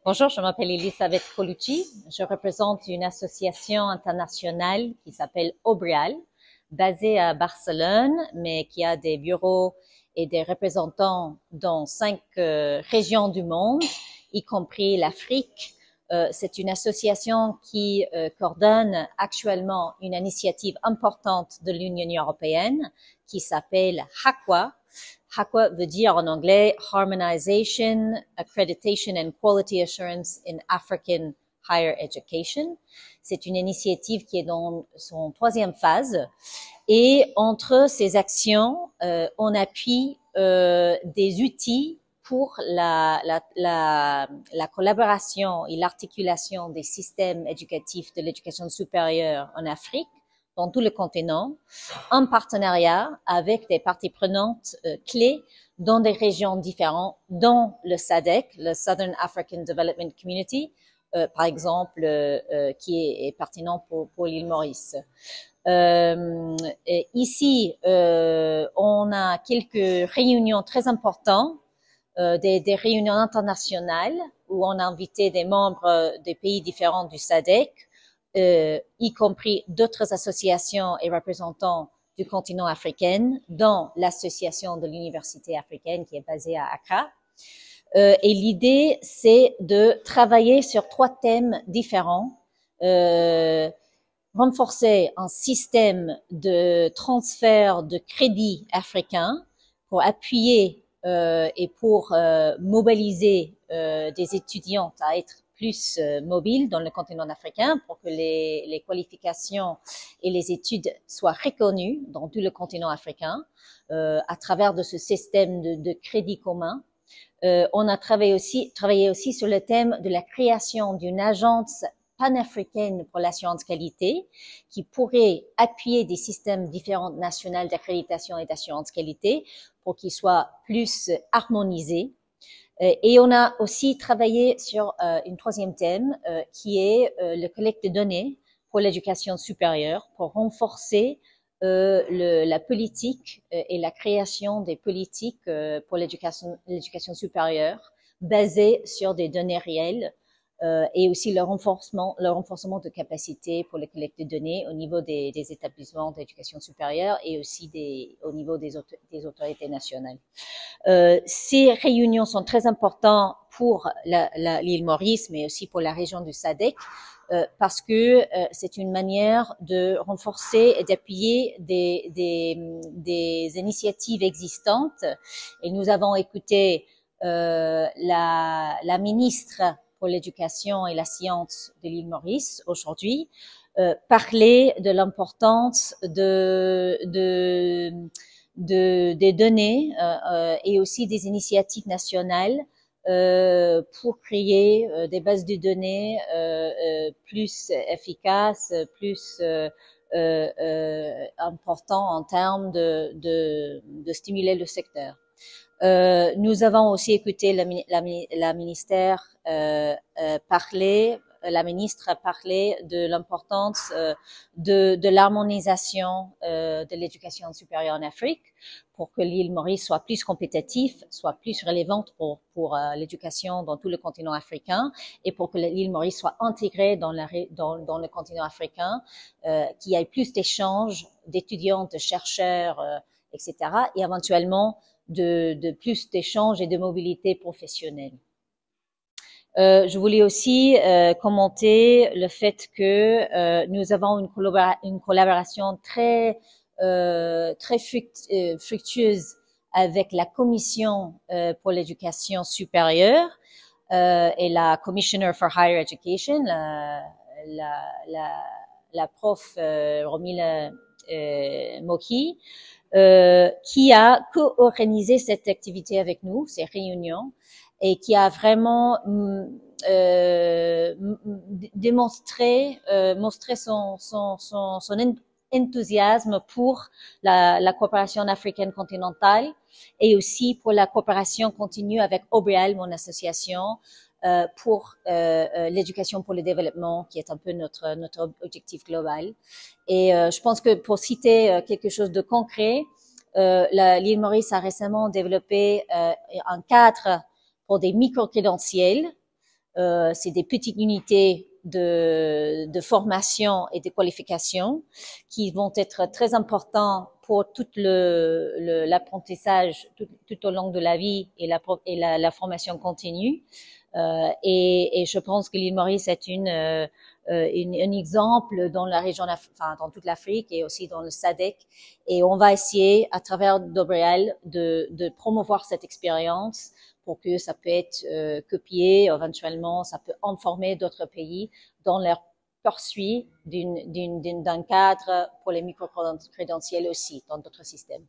Bonjour, je m'appelle Elisabeth Colucci. Je représente une association internationale qui s'appelle Obrial, basée à Barcelone, mais qui a des bureaux et des représentants dans 5 régions du monde, y compris l'Afrique. C'est une association qui coordonne actuellement une initiative importante de l'Union européenne qui s'appelle HAQUA. HAQUA veut dire en anglais Harmonization, Accreditation and Quality Assurance in African Higher Education. C'est une initiative qui est dans son 3e phase. Et entre ces actions, on appuie des outils pour la collaboration et l'articulation des systèmes éducatifs de l'éducation supérieure en Afrique, dans tout le continent, en partenariat avec des parties prenantes clés dans des régions différentes, dont le SADC, le Southern African Development Community, par exemple, qui est pertinent pour l'île Maurice. Ici, on a quelques réunions très importantes, des réunions internationales où on a invité des membres des pays différents du SADC, y compris d'autres associations et représentants du continent africain, dont l'association de l'université africaine qui est basée à Accra. Et l'idée, c'est de travailler sur 3 thèmes différents. Renforcer un système de transfert de crédit africain pour appuyer et pour mobiliser des étudiants à être plus mobiles dans le continent africain pour que les qualifications et les études soient reconnues dans tout le continent africain à travers de ce système de crédit commun. On a travaillé aussi sur le thème de la création d'une agence panafricaine pour l'assurance qualité qui pourrait appuyer des systèmes différents nationaux d'accréditation et d'assurance qualité pour qu'ils soient plus harmonisés. Et on a aussi travaillé sur une 3e thème qui est le collecte de données pour l'éducation supérieure pour renforcer la politique et la création des politiques pour l'éducation supérieure basées sur des données réelles et aussi le renforcement de capacités pour la collecte de données au niveau des établissements d'éducation supérieure et aussi au niveau des autorités nationales. Ces réunions sont très importantes pour l'île Maurice, mais aussi pour la région du SADC, parce que c'est une manière de renforcer et d'appuyer des initiatives existantes. Et nous avons écouté la ministre pour l'éducation et la science de l'île Maurice aujourd'hui parler de l'importance des données et aussi des initiatives nationales pour créer des bases de données plus efficaces, plus importants en termes de stimuler le secteur. Nous avons aussi écouté la ministre a parlé de l'importance de l'harmonisation de l'éducation supérieure en Afrique pour que l'île Maurice soit plus compétitive, soit plus relevante pour l'éducation dans tout le continent africain et pour que l'île Maurice soit intégrée dans le continent africain, qu'il y ait plus d'échanges d'étudiants, de chercheurs, etc. et éventuellement de plus d'échanges et de mobilité professionnelle. Je voulais aussi commenter le fait que nous avons une collaboration très fructueuse avec la Commission pour l'éducation supérieure et la Commissioner for Higher Education, la prof Romila Moki, qui a co-organisé cette activité avec nous, ces réunions, et qui a vraiment montré son enthousiasme pour la coopération africaine continentale et aussi pour la coopération continue avec Obrial, mon association, pour l'éducation pour le développement, qui est un peu notre objectif global. Et je pense que pour citer quelque chose de concret, l'île Maurice a récemment développé un cadre pour des micro-crédentiels c'est des petites unités de formation et de qualification qui vont être très importants pour tout l'apprentissage tout au long de la vie et la formation continue. Et je pense que l'île Maurice est un exemple dans la région, enfin dans toute l'Afrique et aussi dans le SADC. Et on va essayer, à travers Dobriel, de promouvoir cette expérience pour que ça peut être copié, éventuellement, ça peut informer d'autres pays dans leur poursuite d'un cadre pour les micro-crédentiels aussi, dans d'autres systèmes.